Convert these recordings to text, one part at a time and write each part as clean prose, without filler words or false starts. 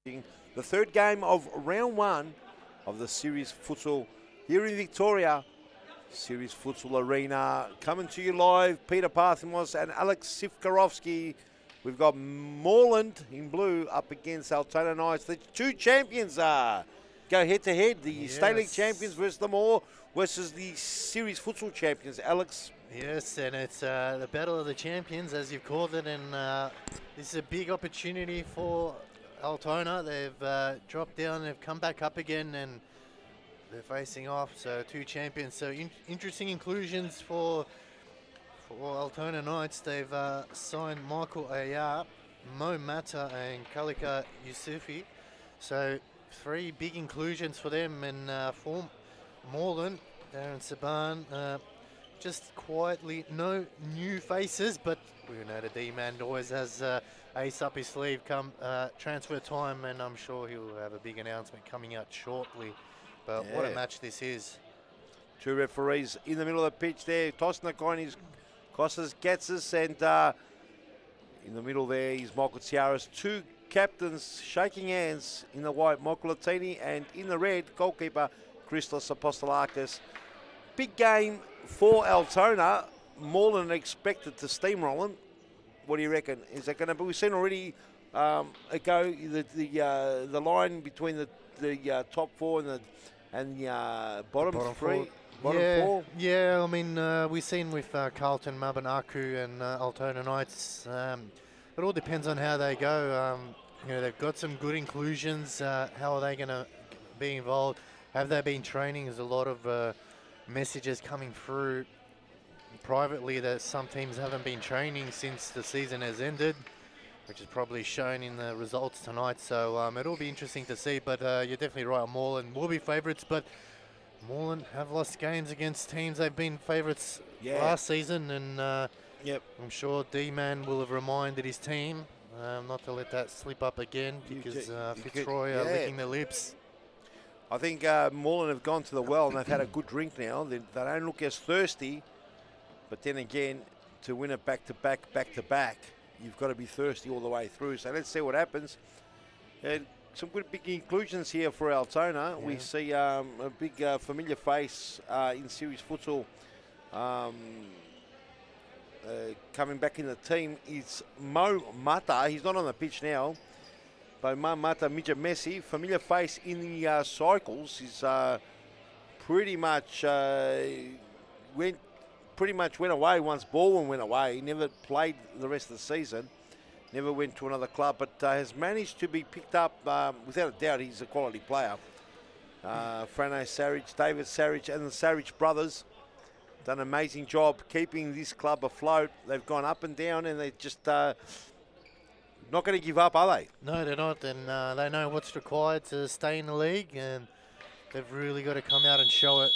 The third game of round one of the Series Futsal here in Victoria. Series Futsal Arena coming to you live. Peter Parthimos and Alex Sifkarovsky. We've got Moreland in blue up against Altona Knights. The two champions go head to head. The State League champions versus the Moore versus the Series Futsal champions. Alex. Yes, and it's the Battle of the Champions, as you've called it, and this is a big opportunity for Altona. They've dropped down, they've come back up again, and they're facing off. So two champions. So interesting inclusions for Altona Knights. They've signed Michael Ayar, Mo Mata, and Kalika Yusufi. So three big inclusions for them, and for Moreland, Darren Saban. Just quietly, no new faces, but we know the D-man always has ace up his sleeve come transfer time, and I'm sure he'll have a big announcement coming out shortly. But what a match this is. Two referees in the middle of the pitch there. Tosna Coinis, Kostas Gatsis, and in the middle there is Michael Tiaras. Two captains shaking hands. In the white, Michael Latini, and in the red, goalkeeper Christos Apostolakis. Big game for Altona. Moreland expected to steamroll them. What do you reckon? Is that going to be? We've seen already the line between the top four and the bottom three. Four. Yeah. I mean, we've seen with Carlton, Mabanaku, and Altona Knights. It all depends on how they go. They've got some good inclusions. How are they going to be involved? Have they been training? There's a lot of messages coming through privately that some teams haven't been training since the season has ended, which is probably shown in the results tonight. So it'll be interesting to see, but you're definitely right. Moreland will be favourites, but Moreland have lost games against teams they've been favourites last season, and I'm sure D-Man will have reminded his team not to let that slip up again, because Fitzroy are licking their lips. I think Moreland have gone to the well and they've had a good drink now. They don't look as thirsty, but then again, to win it back to back, you've got to be thirsty all the way through. So let's see what happens. Some good big inclusions here for Altona. We see a big familiar face in Series Futsal coming back in the team. Is Mo Mata. He's not on the pitch now. But Mo Mata Midget Messi, familiar face in the cycles. He's pretty much went away once Baldwin went away. He never played the rest of the season. Never went to another club, but has managed to be picked up. Without a doubt, he's a quality player. Frano Sarich, David Sarich, and the Sarich brothers done an amazing job keeping this club afloat. They've gone up and down, and they just not going to give up, are they? No, they're not, and they know what's required to stay in the league, and they've really got to come out and show it.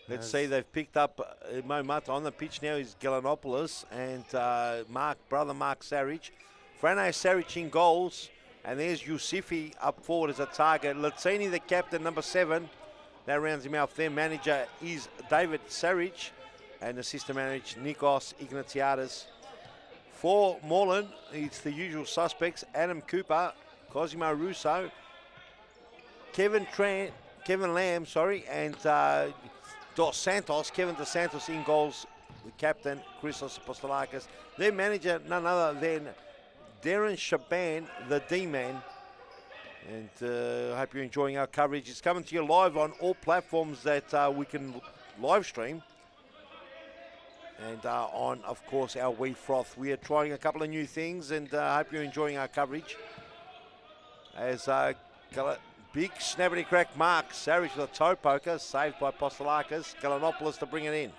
Let's see, they've picked up Mo Mata. On the pitch now is Galanopoulos and brother Mark Sarich. Frano Sarich in goals, and there's Yusufi up forward as a target. Latini, the captain, number 7. That rounds him out. Their manager is David Sarich, and assistant manager Nikos Ignatiadis. For Moreland, it's the usual suspects: Adam Cooper, Cosimo Russo, Kevin Lamb, and Kevin Dos Santos in goals. The captain, Christos Apostolakis. Their manager, none other than Darren Shaban, the D-man. And I hope you're enjoying our coverage. It's coming to you live on all platforms that we can live stream. And on, of course, our We Froth. We are trying a couple of new things, and I hope you're enjoying our coverage. As big snappity crack mark, Sarich with a toe poker, saved by Apostolakis. Galanopoulos to bring it in.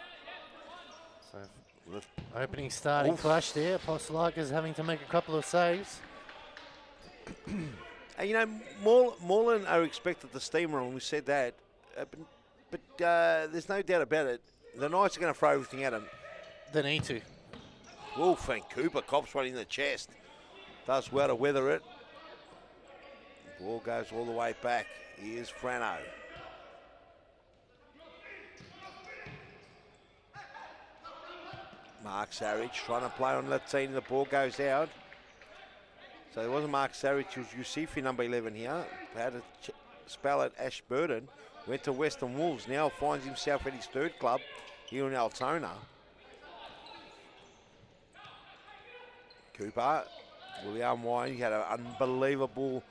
So, opening starting clash there. Apostolakis having to make a couple of saves. And Moreland are expected to steamroll, and we said that. But there's no doubt about it. The Knights are going to throw everything at them. They need to. Wolf and Cooper cops one in the chest. Does well to weather it. Ball goes all the way back. Here's Frano. Mark Sarich trying to play on Latini. The ball goes out. So it wasn't Mark Sarich, it was Yusifi, number 11 here. Had a spell at Ashburton. Went to Western Wolves. Now finds himself at his third club here in Altona. Cooper, William Wine, he had an unbelievable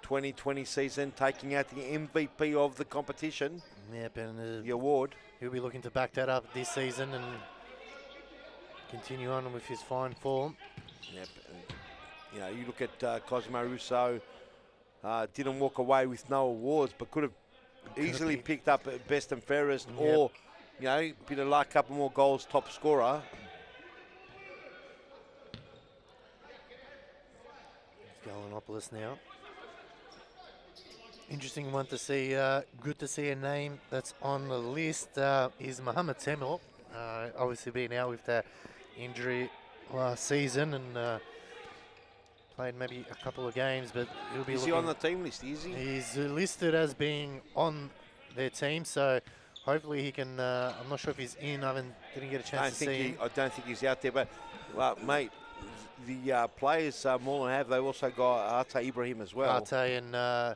2020 season, taking out the MVP of the competition. Yep, and the award. He'll be looking to back that up this season and continue on with his fine form. Yep. You know, you look at Cosimo Russo, didn't walk away with no awards, but could have easily picked up best and fairest, or, you know, bit of luck, couple more goals, top scorer. Gallinopoulos now. Interesting one to see. Good to see a name that's on the list. Is Mohamed Temel. Obviously been out with that injury last season and played maybe a couple of games, but he'll be. Is he on the team list? Is he? He's listed as being on their team, so hopefully he can. I'm not sure if he's in. Didn't get a chance to see him. I don't think he's out there, but well, mate, the players Moreland have. They've also got Arte Ibrahim as well. Arte and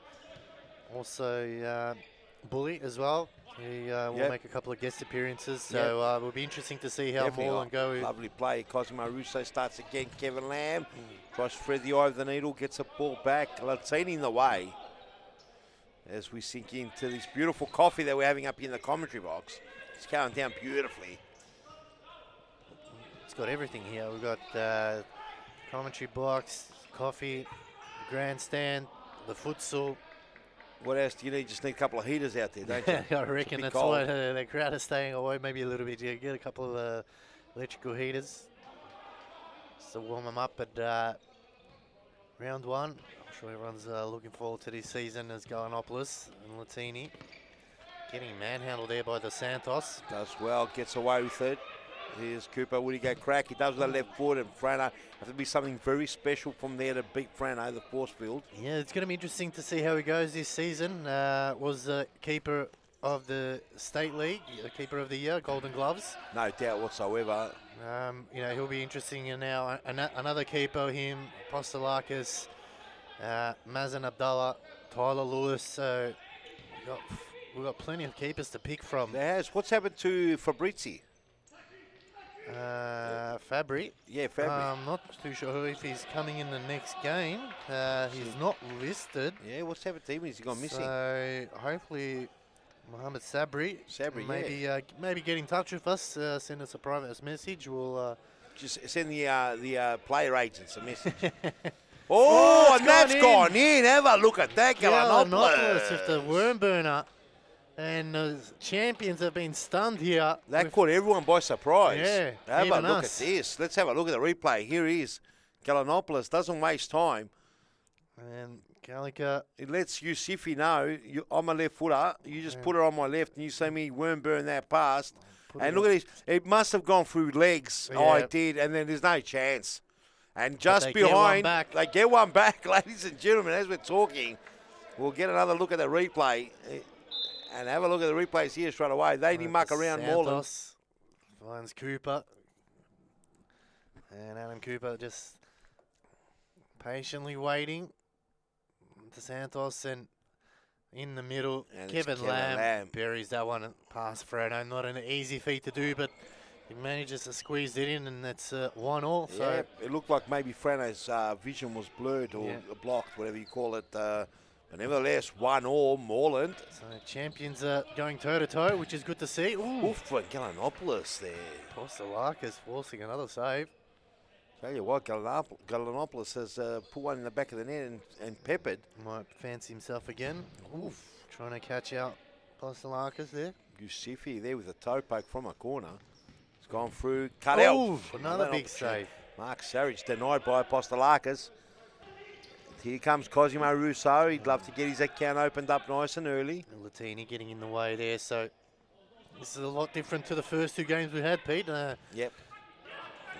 also Bully as well. He will make a couple of guest appearances, so it will be interesting to see how Moreland go. Lovely play. Cosimo Russo starts again. Kevin Lamb tries to thread the eye of the needle, gets a ball back. Latini in the way as we sink into this beautiful coffee that we're having up here in the commentary box. It's going down beautifully. It's got everything here. We've got commentary box, coffee, grandstand, the futsal. What else do you need? Just need a couple of heaters out there, don't you? I reckon that's why the crowd is staying away maybe a little bit. You get a couple of electrical heaters to warm them up at round one. I'm sure everyone's looking forward to this season as Gallinopoulos and Latini getting manhandled there by the Santos. Does well, gets away with it. Here's Cooper. Would he go crack? He does with the left foot, and Frano have to be something very special from there to beat Frano, the force field. Yeah, it's going to be interesting to see how he goes this season. Was the keeper of the State League, keeper of the year, Golden Gloves. No doubt whatsoever. You know, he'll be interesting now. Another keeper, him, Postalakis, Mazen Abdallah, Tyler Lewis. So we've got plenty of keepers to pick from. There has. What's happened to Fabrizi? Fabry. Yeah, Fabry. I'm not too sure if he's coming in the next game. He's not listed. Yeah, what's happened to him? He's gone missing. So hopefully Mohamed Sabri. Maybe get in touch with us. Send us a private message. We'll just send the player agents a message. Oh, and that's gone in. Have a look at that, Gallinopoulos with the worm burner. And the champions have been stunned here. That caught everyone by surprise. Yeah, have a look at this. Let's have a look at the replay. Here he is. Gallinopoulos doesn't waste time. And Gallagher. It lets Yusifi know, I'm a left footer. You just put her on my left and you see me worm burn that past. And look at this. It must have gone through legs. Yeah. Oh, it did. And then there's no chance. And just behind, they get one back, ladies and gentlemen, as we're talking. We'll get another look at the replay. And have a look at the replays here straight away. They didn't muck around Moreland. Finds Cooper. And Adam Cooper just patiently waiting. To Santos and in the middle, and Kevin Lamb buries that one past Fredo. Not an easy feat to do, but he manages to squeeze it in, and that's 1-1. Yeah, so it looked like maybe Frano's vision was blurred or blocked, whatever you call it. But nevertheless, 1-1, Moreland. So champions are going toe-to-toe, which is good to see. Oof for Gallinopoulos there. Postalakis forcing another save. Tell you what, Gallinopoulos has put one in the back of the net and peppered. Might fancy himself again. Oof, trying to catch out Postalakis there. Yusifi there with a toe poke from a corner. It's gone through, cut out. Another big save. Mark Sarich denied by Postalakis. Here comes Cosimo Russo. He'd love to get his account opened up nice and early. And Latini getting in the way there. So this is a lot different to the first two games we had, Pete. Yep.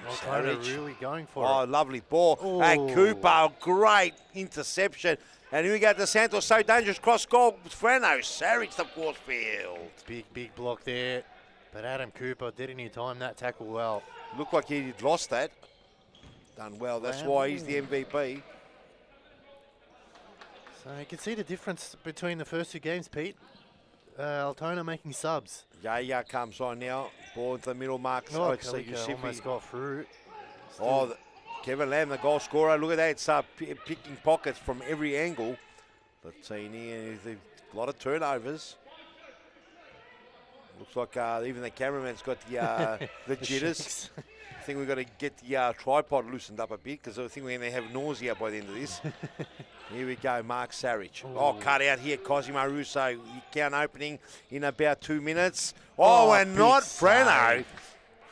Altona really going for it. Oh, lovely ball. Ooh. And Cooper, great interception. And here we go to Santos. So dangerous cross goal. Frano, Sarich the force field. Big block there. But Adam Cooper didn't he time that tackle well. Looked like he'd lost that. Done well. That's why he's the MVP. So you can see the difference between the first two games, Pete. Altona making subs. Yaya comes on now. Ball into the middle, Mark. Oh, Yusufi. almost got through. Oh, Kevin Lamb, the goal scorer. Look at that. It's picking pockets from every angle. Latini, a lot of turnovers. Looks like even the cameraman's got the jitters. I think we've got to get the tripod loosened up a bit because I think we're going to have nausea by the end of this. Here we go, Mark Sarich. Ooh. Oh, cut out here, Cosimo Russo. Count opening in about 2 minutes. Oh, and not Frano.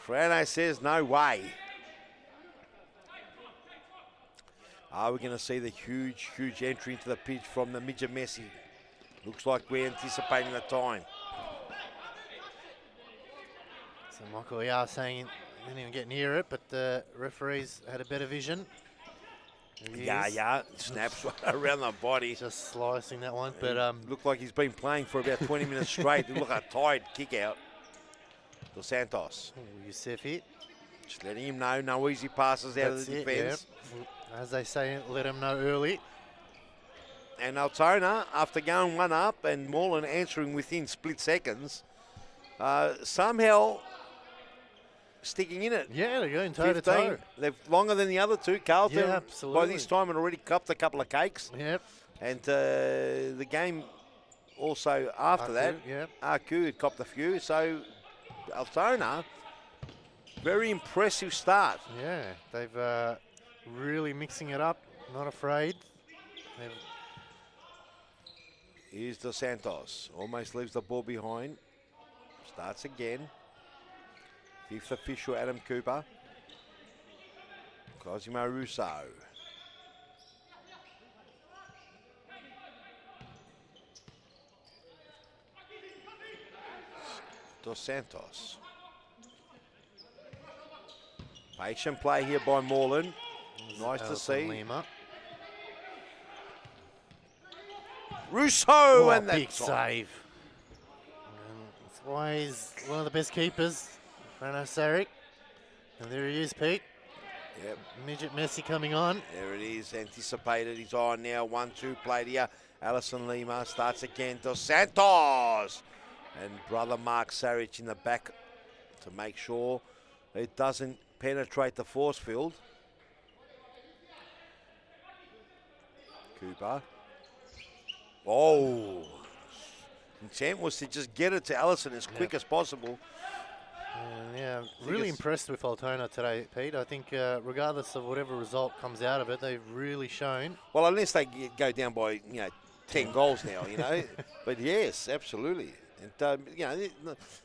Frano says no way. Are we going to see the huge entry into the pitch from the midget Messi? Looks like we're anticipating the time. So Michael Yar saying he didn't even get near it, but the referees had a better vision. Yeah, snaps around the body. Just slicing that one, but looked like he's been playing for about 20 minutes straight. Look at a tired kick out. Dos Santos. Yusufi. Just letting him know, no easy passes out of the defence. Yeah. As they say, let him know early. And Altona, after going one up and Moreland answering within split seconds, somehow sticking in it. Yeah, they're going toe to toe. They're longer than the other two. Carlton, yeah, absolutely. by this time, had already copped a couple of cakes. Yep. And the game also after that, Aku had copped a few. So Altona, very impressive start. Yeah, they've really mixing it up, not afraid. Here's Dos Santos, almost leaves the ball behind. Starts again. Fifth official, Adam Cooper. Cosimo Russo. Dos Santos. Patient play here by Moreland. Nice to see. Lima. Russo, and big that save. That's why he's one of the best keepers. Frano Saric. And there he is, Pete. Yep. Midget Messi coming on. There it is, anticipated. He's on now. 1-2 played here. Alison Lima starts again. Dos Santos. And brother Mark Saric in the back to make sure it doesn't penetrate the force field. Cooper. Oh. Intent was to just get it to Allison as quick as possible. Yeah, really impressed with Altona today, Pete. I think regardless of whatever result comes out of it, they've really shown. Well, unless they go down by 10 goals now, But yes, absolutely. And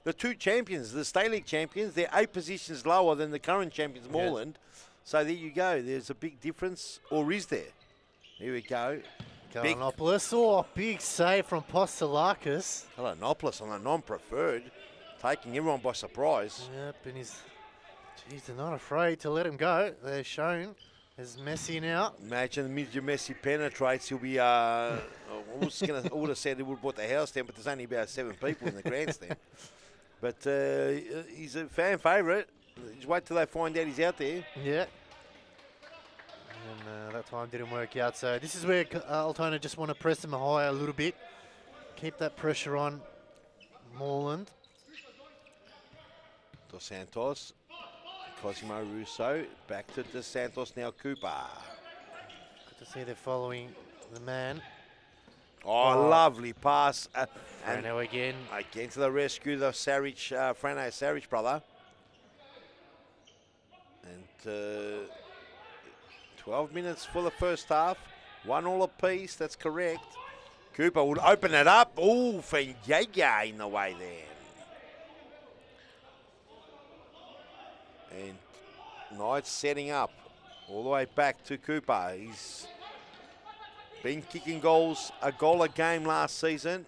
the two champions, the State League champions, they're 8 positions lower than the current champions, Moreland. Yes. So there you go. There's a big difference, or is there? Here we go. Galanopoulos. Oh, big save from Postalakis. Galanopoulos on a non-preferred, taking everyone by surprise. Yep, and they're not afraid to let him go. They're shown. There's Messi now. Imagine the midget Messi penetrates. He'll be, I would have said he would have bought the house down, but there's only about 7 people in the grandstand. But he's a fan favourite. Just wait till they find out he's out there. Yeah. And that time didn't work out. So this is where Altona just want to press them higher a little bit. Keep that pressure on Moreland. Dos Santos. Cosimo Russo. Back to Dos Santos now. Cooper. Good to see they're following the man. Oh, lovely pass. Frano again. Again to the rescue, the Frano Saric brother. And 12 minutes for the first half. 1-1 apiece, that's correct. Cooper would open it up. Oh, for Yaya in the way there. And Knight setting up all the way back to Cooper. He's been kicking goals, a goal a game last season.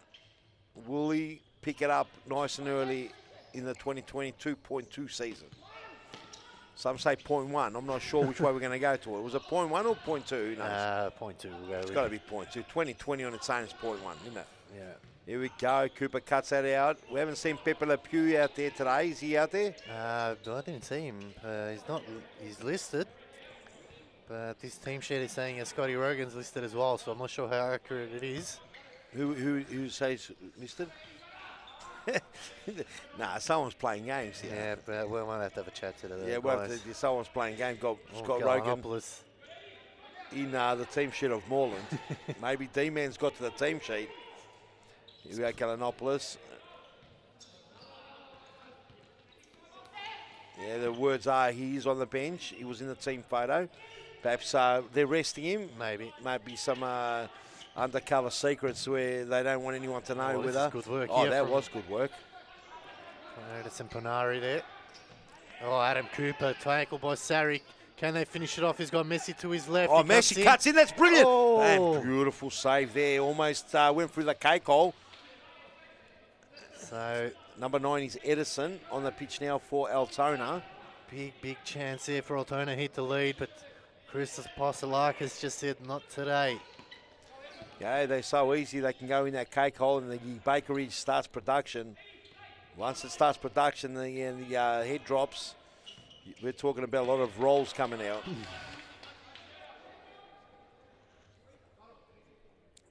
Will he pick it up nice and early in the 2022.2 season? Some say 0.1. I'm not sure which way we're going to go to it. Was it 0.1 or 0.2? Who knows? 0.2. It's got to be 0.2. 2020 on its own is 0.1, isn't it? Yeah. Here we go. Cooper cuts that out. We haven't seen Pepe Le Pew out there today. Is he out there? I didn't see him. He's listed. But This team sheet is saying Scotty Rogan's listed as well, so I'm not sure how accurate it is. Who says listed? Nah, someone's playing games here. Yeah, but we might have to have a chat to the Yeah, someone's playing games. Got Scott Rogan Rogan in the team sheet of Moreland. Maybe D-Man's got to the team sheet. Here we go, Gallinopoulos. Yeah, the words are he's on the bench. He was in the team photo. Perhaps they're resting him. Maybe some undercover secrets where they don't want anyone to know whether. Good work. Oh, that was good work. Edison Ponari there. Oh, Adam Cooper tackled by Sarri. Can they finish it off? He's got Messi to his left. Oh, Messi cuts in. That's brilliant. Oh. And beautiful save there. Almost went through the cake hole. So number 9 is Edison on the pitch now for Altona. Big chance there for Altona. Hit the lead, but Christos Pasalakis just said not today. Yeah, they're so easy. They can go in that cake hole and the bakery starts production. Once it starts production and the head drops, we're talking about a lot of rolls coming out.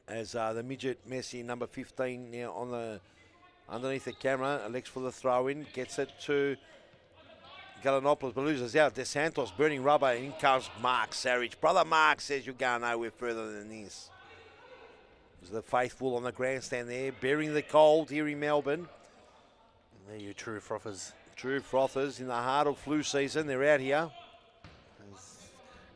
As the midget Messi, number 15, now on the underneath the camera, elects for the throw-in, gets it to Gallinopoulos, but loses out. De Santos burning rubber, and in comes Mark Sarich. Brother Mark says you're going nowhere further than this. The faithful on the grandstand there, bearing the cold here in Melbourne. There you true frothers. True frothers in the heart of flu season. They're out here.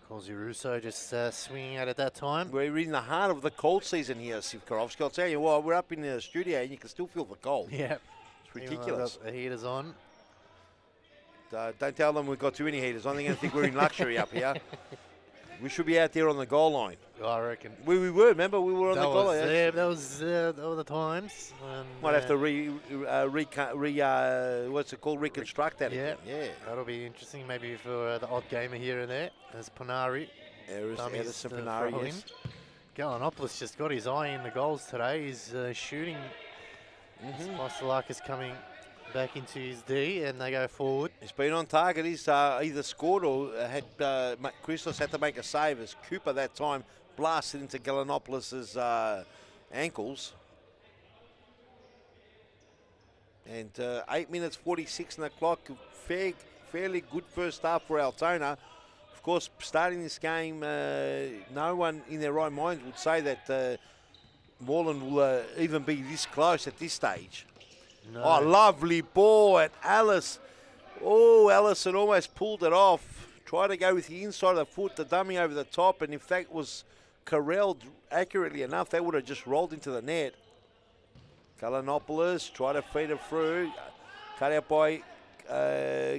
Causey Russo just swinging out at that time. We're in the heart of the cold season here, Sivkarovsky. I'll tell you what, we're up in the studio and you can still feel the cold. Yeah. It's ridiculous. The heaters on. Don't tell them we've got too many heaters on. They're going to think we're in luxury up here. We should be out there on the goal line. I reckon. We were, remember? We were on the goal line. Yeah, that was the times. Might have to reconstruct that again. Yeah. That'll be interesting, maybe for the odd gamer here and there. There's Ponari. There's Edison Ponari, yes. Gallinopoulos just got his eye in the goals today. He's shooting. Pasalakis coming back into his D, and they go forward. He's been on target. He's either scored or had Christos had to make a save as Cooper that time blasted into Gallinopoulos' ankles. And 8 minutes 46 on the clock. Fairly good first half for Altona. Of course, starting this game, no one in their right minds would say that Moreland will even be this close at this stage. No. Oh, lovely ball at Alice. Oh, Allison almost pulled it off. Tried to go with the inside of the foot, the dummy over the top, and in fact was corralled accurately enough. That would have just rolled into the net. Gallinopoulos tried to feed it through. Cut out by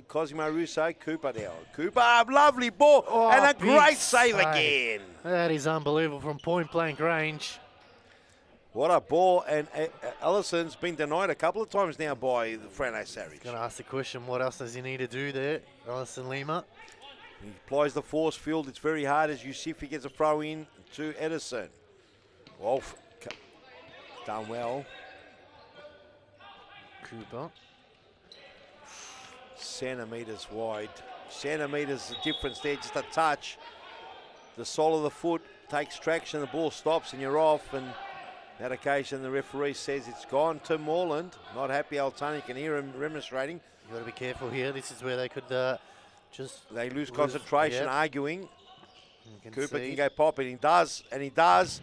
Cosimo Russo. Cooper now. Cooper, lovely ball. Oh, and a great save again. That is unbelievable from point-blank range. What a ball, and Allison's been denied a couple of times now by Frano Sarich. Going to ask the question, what else does he need to do there, Allison Lima? He applies the force field. It's very hard as Yusufi gets a throw in to Edison. Wolf done well. Cooper. Centimetres wide. Centimetres the difference there, just a touch. The sole of the foot takes traction, the ball stops and you're off, and that occasion, the referee says it's gone to Moreland. Not happy, Altona. You can hear him remonstrating. You've got to be careful here. This is where they could They lose concentration, arguing. Cooper can go pop, and he does.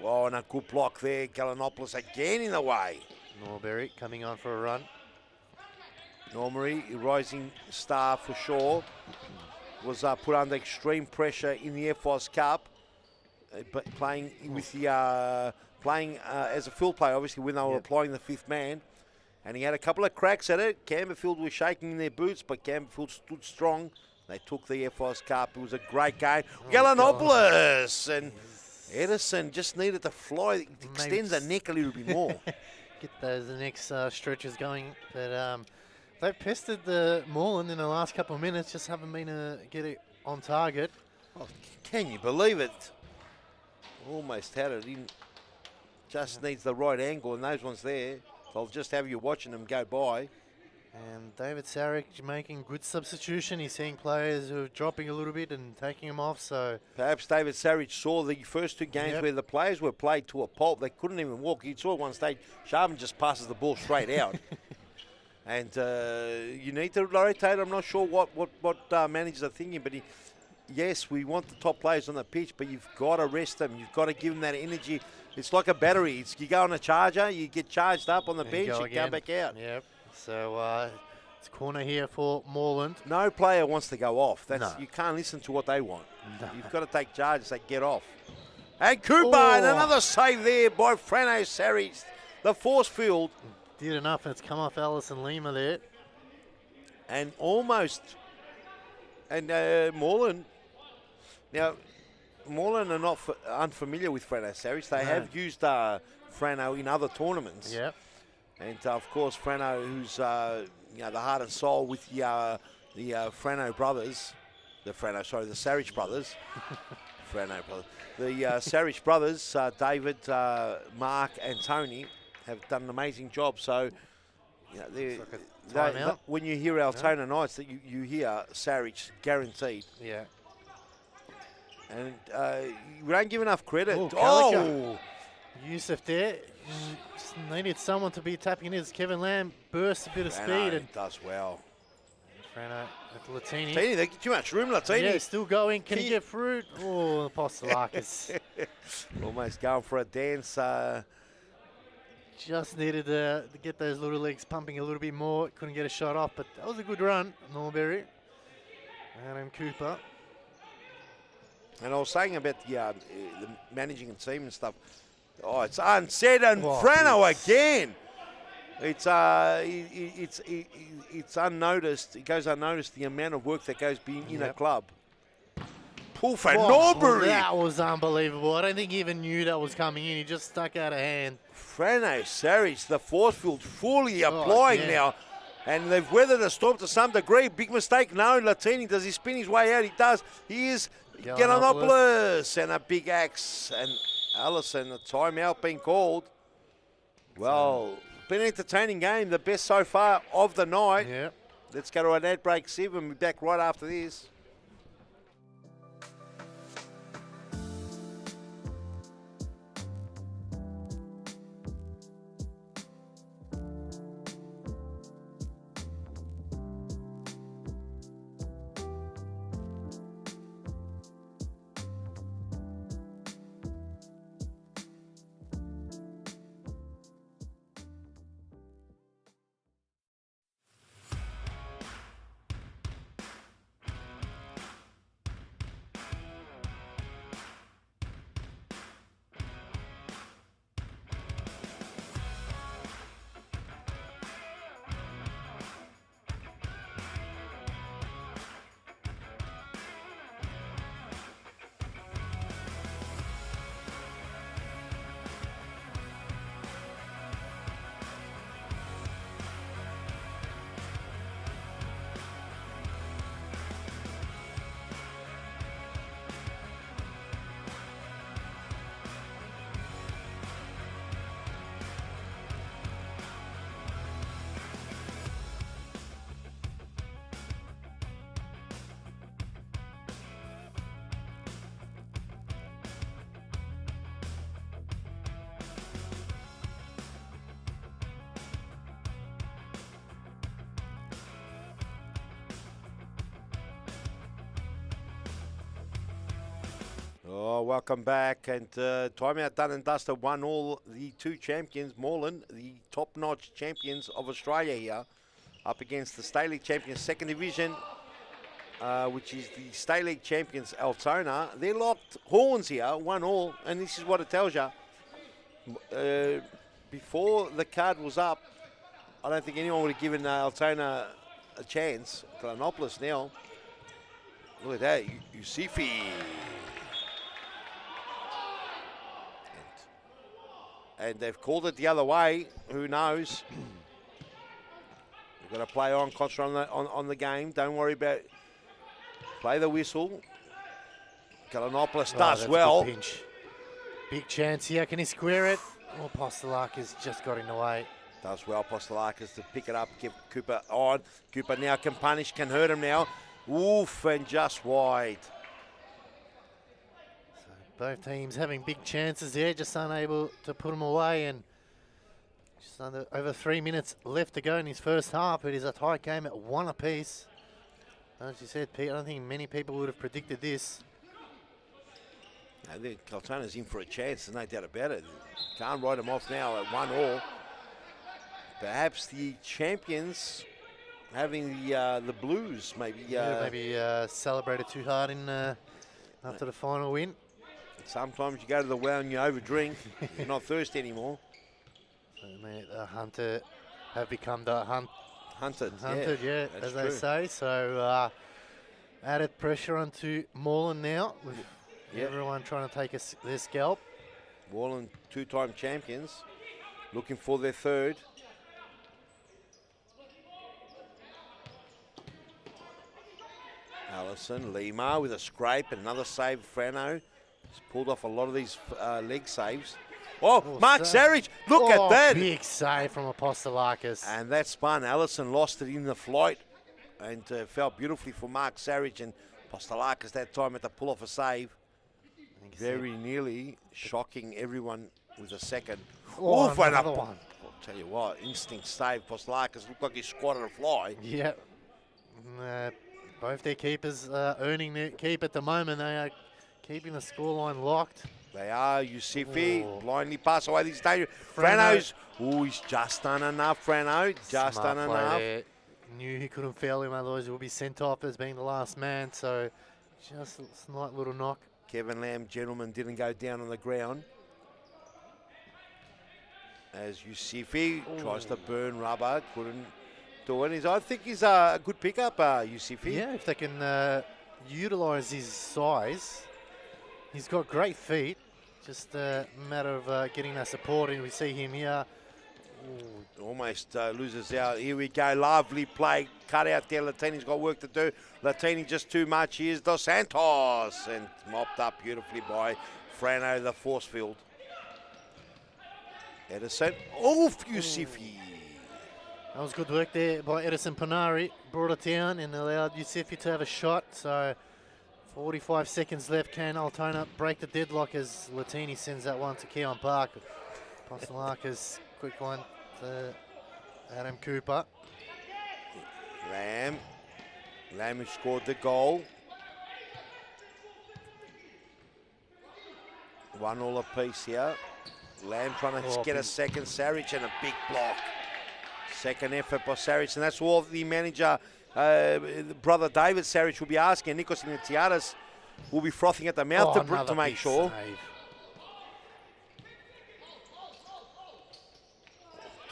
Oh, and a good block there. Gallinopoulos again in the way. Norbury coming on for a run. Norbury, rising star for sure, was put under extreme pressure in the FOS Cup, but playing with the... Playing as a field player, obviously, when they were applying the fifth man. And he had a couple of cracks at it. Camberfield was shaking in their boots, but Camberfield stood strong. They took the FOS Cup. It was a great game. Gallinopoulos and Edison just needed to fly, extend the neck a little bit more. Get those next stretches going. But they've pestered the Moreland in the last couple of minutes, just haven't been to get it on target. Oh, can you believe it? Almost had it in. Just needs the right angle, and those ones there, they'll just have you watching them go by. And David Sarek making good substitution. He's seeing players who are dropping a little bit and taking them off. So perhaps David Sarich saw the first two games where the players were played to a pulp. They couldn't even walk. He saw at one stage Sharman just passes the ball straight out. And you need to rotate. I'm not sure what managers are thinking, but yes, we want the top players on the pitch, but you've got to rest them. You've got to give them that energy. It's like a battery. You go on a charger, you get charged up on the bench, you go back out. Yep. So it's corner here for Moreland. No player wants to go off. No. You can't listen to what they want. No. You've got to take charge and say, get off. And Cooper, and another save there by Frano Sarich. The force field. Did enough, and it's come off Allison Lima there. And almost, and Moreland, now, Moreland are not unfamiliar with Frano Sarich. They have used Frano in other tournaments. Yep. And of course, Frano, who's the heart and soul with the Frano brothers, the Sarich brothers, Frano brothers, the Sarich brothers, David, Mark, and Tony, have done an amazing job. So, when you hear Altona Knights, that you hear Sarich guaranteed. Yeah. And we don't give enough credit. Yusuf there. Just needed someone to be tapping in. As Kevin Lamb bursts a bit of speed. And does well. Frano with Latini. Latini, they get too much room, Latini. Yeah, still going. Can he get through? Oh, Apostolakis. Almost going for a dance. Just needed to get those little legs pumping a little bit more. Couldn't get a shot off, but that was a good run, Norbury. Adam Cooper. And I was saying about the managing and team and stuff. Oh, it's unsaid, and Frano again. It's unnoticed. It goes unnoticed the amount of work that goes in a club. Pull for Norbury. That was unbelievable. I don't think he even knew that was coming in. He just stuck out a hand. Frano Sarich, the force field fully applying now. And they've weathered the storm to some degree. Big mistake. No, Latini, does he spin his way out? He does. He is Galanopoulos. And a big axe. And Allison, a timeout being called. Well, been an entertaining game. The best so far of the night. Yeah. Let's go to an ad break, Siv, and we'll be back right after this. Oh, welcome back. And timeout done and dusted. 1-1. The two champions, Moreland, the top-notch champions of Australia here, up against the State League champions, second division, which is the State League champions, Altona. They're locked horns here, 1-1. And this is what it tells you. Before the card was up, I don't think anyone would have given Altona a chance. Galanopoulos now. Look at that, Yusifi. And they've called it the other way. Who knows? We've got to play on, concentrate on the game. Don't worry about play the whistle. Galanopoulos does well. Pinch. Big chance here. Can he square it? Oh, Apostolakis just got in the way. Does well, Apostolakis, to pick it up, give Cooper on. Cooper now can punish, can hurt him now. Oof, and just wide. So both teams having big chances there, just unable to put them away, and just over 3 minutes left to go in his first half. It is a tight game at 1 apiece. As you said, Pete, I don't think many people would have predicted this. I think Altona's in for a chance, there's no doubt about it. Can't write them off now at 1-1. Perhaps the champions having the blues, maybe. Maybe celebrated too hard in after the final win. Sometimes you go to the well and you overdrink. You're not thirsty anymore. Certainly, the Hunter have become the Hunted, yeah, as they say. So added pressure onto Moreland now, with everyone trying to take their scalp. Moreland, 2-time champions, looking for their third. Allison, Lima with a scrape, and another save. Frano has pulled off a lot of these leg saves. Oh, Mark Sarich, look at that. Big save from Apostolakis. And that spun. Allison lost it in the flight and felt beautifully for Mark Sarich, and Apostolakis that time had to pull off a save. Very nearly shocking everyone with a second. Oh, Oof, another one. I'll tell you what, instinct save. Apostolakis looked like he squatted a fly. Yep. Both their keepers earning their keep at the moment. They are keeping the scoreline locked. They are. Yusifi blindly pass away these dangerous. Frano's, he's just done enough, Frano. Just done enough. There. Knew he couldn't fail him, otherwise he will be sent off as being the last man. So just a slight little knock. Kevin Lamb, gentleman, didn't go down on the ground. As Yusifi tries to burn rubber, couldn't do it. I think he's a good pickup, Yusifi. Yeah, if they can utilise his size. He's got great feet. Just a matter of getting that support, and we see him here. Almost loses out. Here we go. Lovely play. Cut out there. Latini's got work to do. Latini just too much. Here's Dos Santos. And mopped up beautifully by Frano, the force field. Edison. Oof, Yusifi. That was good work there by Edison Panari. Brought it down and allowed Yusifi to have a shot. So 45 seconds left. Can Altona break the deadlock as Latini sends that one to Keon Park? Apostolakis, quick one to Adam Cooper. Lamb who scored the goal. 1-1 apiece here. Lamb trying to get a second. Sarich and a big block. Second effort by Sarich, and that's all the manager, brother David Sarich, will be asking. Nikos Initiatis will be frothing at the mouth to make sure. Save.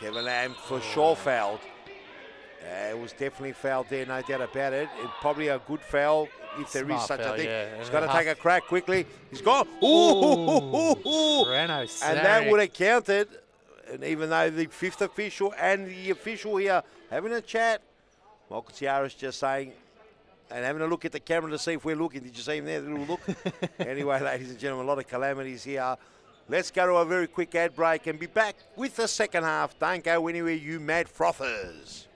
Kevin Lamb for sure fouled. It was definitely fouled there, no doubt about it. Probably a good foul if there is such a thing. Yeah. He's got to take a crack quickly. He's gone. And that would have counted. And even though the fifth official and the official here having a chat, Michael Tiara's just saying, and having a look at the camera to see if we're looking. Did you see him there, the little look? Anyway, ladies and gentlemen, a lot of calamities here. Let's go to a very quick ad break and be back with the second half. Don't go anywhere, you mad frothers.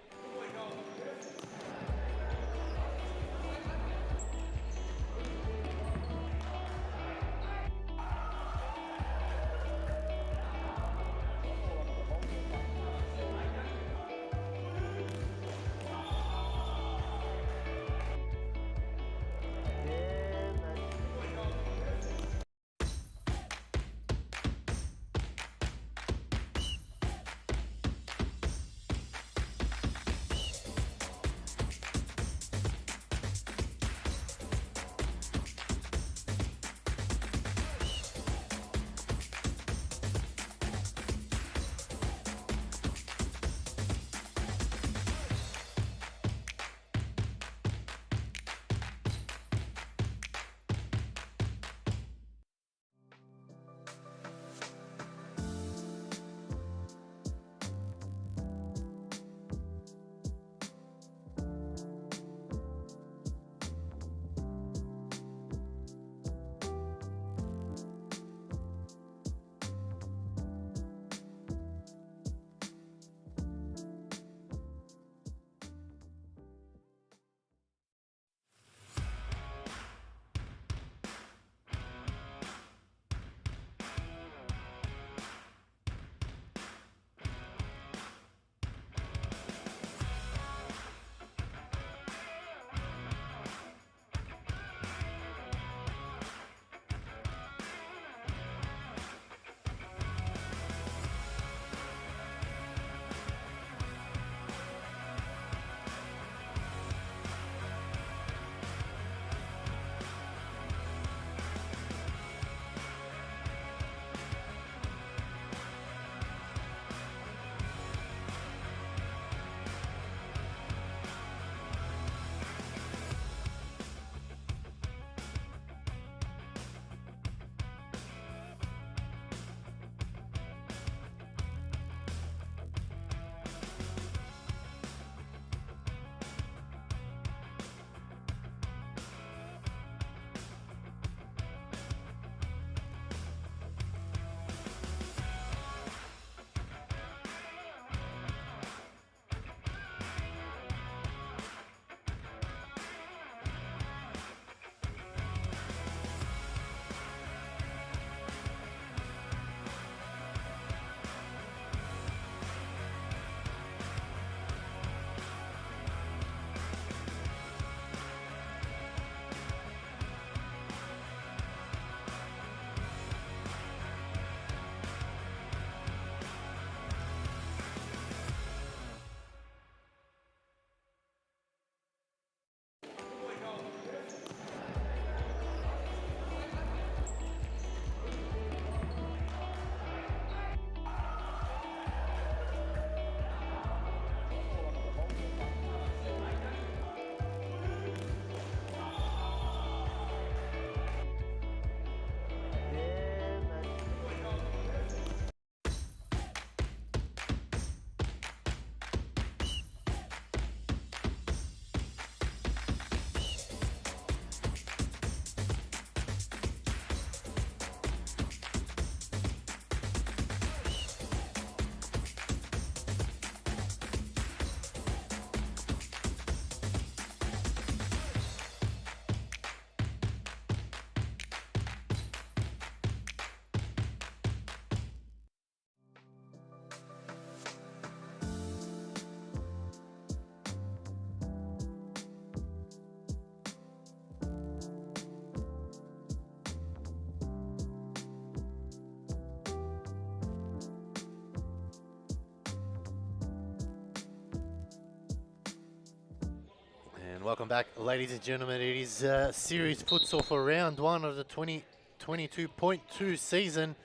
welcome back, ladies and gentlemen. It is series futsal for round 1 of the 2022.2 season.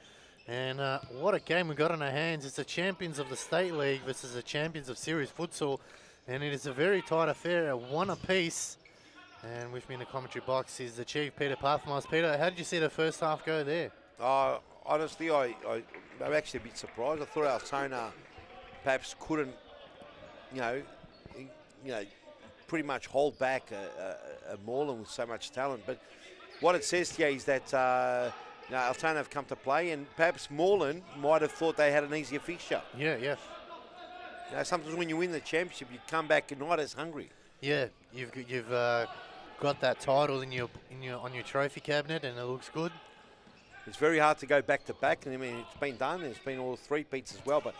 And what a game we got on our hands. It's the champions of the State League versus the champions of series futsal. And it is a very tight affair, a 1 apiece. And with me in the commentary box is the Chief, Peter Pathmas. Peter, how did you see the first half go there? Honestly, I'm actually a bit surprised. I thought Altona perhaps couldn't, pretty much hold back a Moreland with so much talent. But what it says here is that Altona have come to play, and perhaps Moreland might have thought they had an easier fixture. Yeah. Sometimes when you win the championship, you come back not as hungry. Yeah, you've got that title on your trophy cabinet, and it looks good. It's very hard to go back to back, and I mean it's been done. There's been all 3 peats as well, but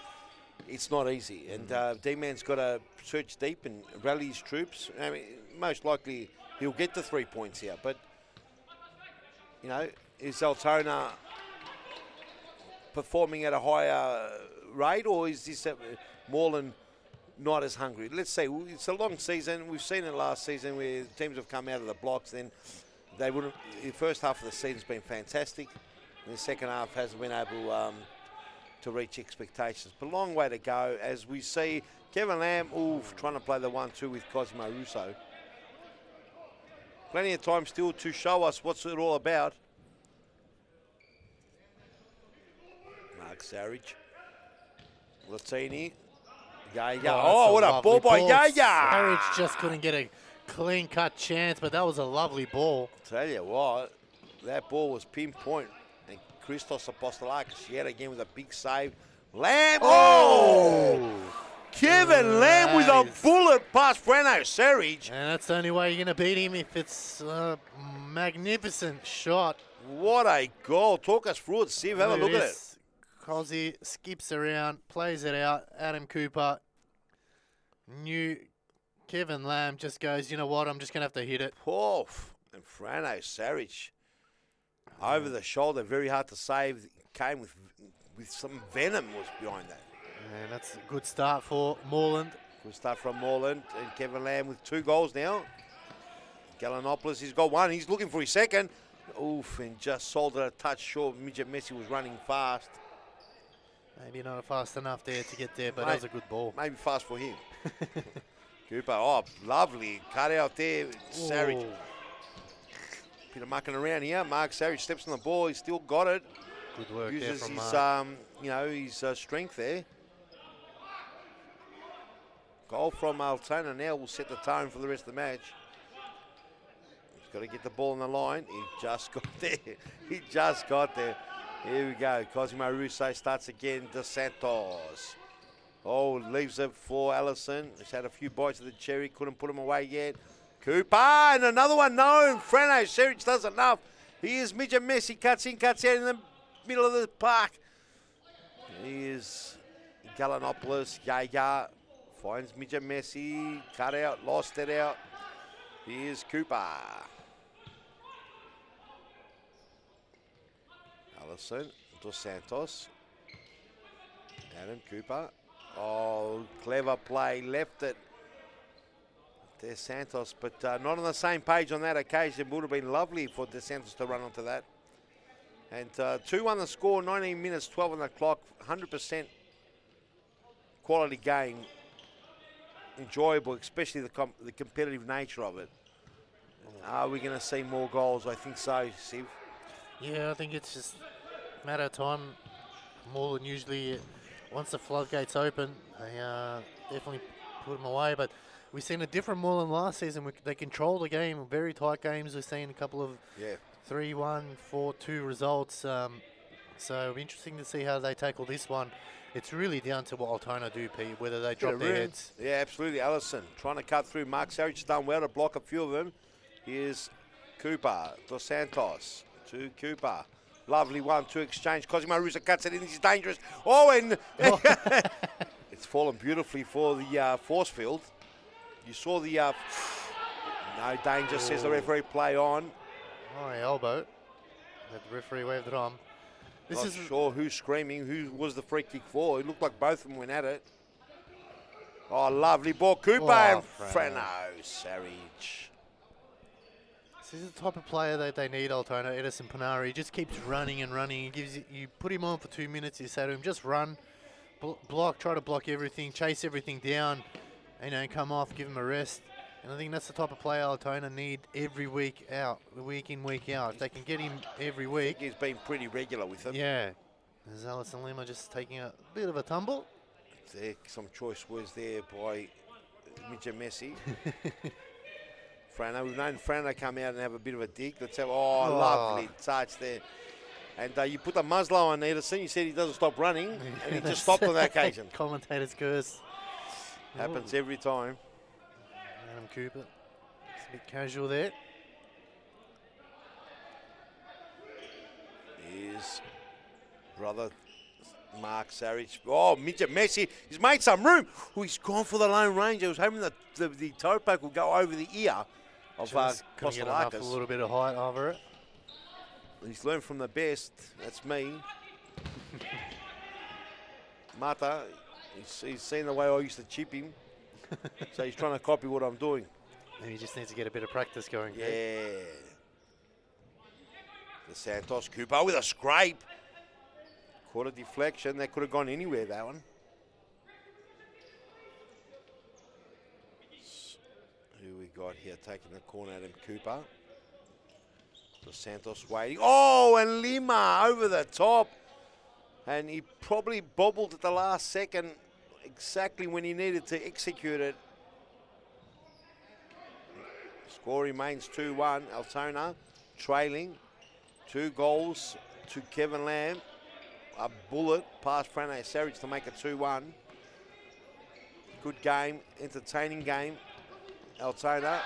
it's not easy. And D-Man's got to search deep and rally his troops. I mean, most likely he'll get the 3 points here, but is Altona performing at a higher rate, or is this Moreland not as hungry? Let's say it's a long season. We've seen it last season where teams have come out of the blocks. Then they wouldn't. The first half of the season's been fantastic. And the second half hasn't been able to reach expectations. But a long way to go as we see Kevin Lamb trying to play the 1-2 with Cosimo Russo. Plenty of time still to show us what's it all about. Mark Sarich. Latini. Yaya. Oh, what a ball by Yaya. Sarich just couldn't get a clean-cut chance, but that was a lovely ball. Tell you what, that ball was pinpoint. And Christos Apostolakis yet again with a big save. Lamb. Oh! Kevin Lamb with a bullet past Frano Sarich. And that's the only way you're going to beat him, if it's a magnificent shot. What a goal. Talk us through it, Siv. Have a look at it. Cozzy skips around, plays it out. Adam Cooper knew Kevin Lamb just goes, you know what, I'm just going to have to hit it. Poof. And Frano Sarich over the shoulder, very hard to save. Came with some venom was behind that. And that's a good start for Moreland. Good start from Moreland. And Kevin Lamb with 2 goals now. Gallinopoulos, he's got 1. He's looking for his second. Oof, and just sold it a touch short. Midget Messi was running fast. Maybe not fast enough there to get there, but that was a good ball. Maybe fast for him. Cooper, lovely cut out there. Sarich. Bit of mucking around here. Mark Sarich steps on the ball. He's still got it. Good work Uses there from Mark. His strength there. Goal from Altona now will set the tone for the rest of the match. He's got to get the ball on the line. He just got there. Here we go. Cosimo Russo starts again. Dos Santos. Leaves it for Allison. He's had a few bites of the cherry. Couldn't put him away yet. Cooper. And another one. No. Frano Sarich does enough. Here's Midget Messi. Cuts out in the middle of the park. Here's Gallinopoulos. Yaya. Finds Midget Messi. Cut out. Lost it out. Here's Cooper. Allison, Dos Santos, Adam Cooper. Clever play, left it. There's Santos, but not on the same page on that occasion. It would have been lovely for Dos Santos to run onto that. And 2-1 the score, 19 minutes, 12 on the clock, 100% quality game. Enjoyable, especially the competitive nature of it. Are we going to see more goals? I think so, Siv. Yeah, I think it's just a matter of time. Moreland usually, once the floodgates open, they definitely put them away. But we've seen a different Moreland last season. They control the game, very tight games. We've seen a couple of 3-1, 4-2 results. So it'll be interesting to see how they tackle this one. It's really down to what Altona do, Pete, whether they drop their heads. Yeah, absolutely. Allison trying to cut through. Mark Sarich has done well to block a few of them. Here's Cooper, Dos Santos to Cooper. Lovely 1-2 exchange. Cosimo Russo cuts it in. He's dangerous. And it's fallen beautifully for the force field. You saw the no danger, says the referee. Play on. High elbow. The referee waved it on. Not sure who's screaming. Who was the free kick for? It looked like both of them went at it. Oh, lovely ball. Cooper and Frano Sarich. This is the type of player that they need, Altona. Edison Panari. He just keeps running and running. He gives you put him on for 2 minutes. You say to him, just run, block, try to block everything, chase everything down, and come off, give him a rest. And I think that's the type of player Altona need every week out, week in, week out. If they can get him every week. He's been pretty regular with them. Yeah. There's Alison Lima just taking a bit of a tumble. There, some choice words there by Mitchell Messi. Frano, we've known Frano come out and have a bit of a dig. Let's have, lovely touch there. And you put the muzzle on Edison. You said he doesn't stop running, and he just stopped on that occasion. Commentator's curse. Happens every time. Adam Cooper, it's a bit casual there. Here's brother Mark Sarich. Oh, Mitchell Messi. He's made some room. Oh, he's gone for the lone range. I was hoping that the toe poke will go over the ear of Kostelakis. A little bit of height over it. He's learned from the best. That's me. Mata, he's seen the way I used to chip him. So he's trying to copy what I'm doing. And he just needs to get a bit of practice going. Yeah. The Santos Cooper with a scrape. Caught a deflection. That could have gone anywhere, that one. Who we got here taking the corner, Adam Cooper. The Santos waiting. Oh, and Lima over the top. And he probably bobbled at the last second, exactly when he needed to execute it. Score remains 2-1. Altona trailing. 2 goals to Kevin Lamb. A bullet past Frano Sarich to make it 2-1. Good game, entertaining game. Altona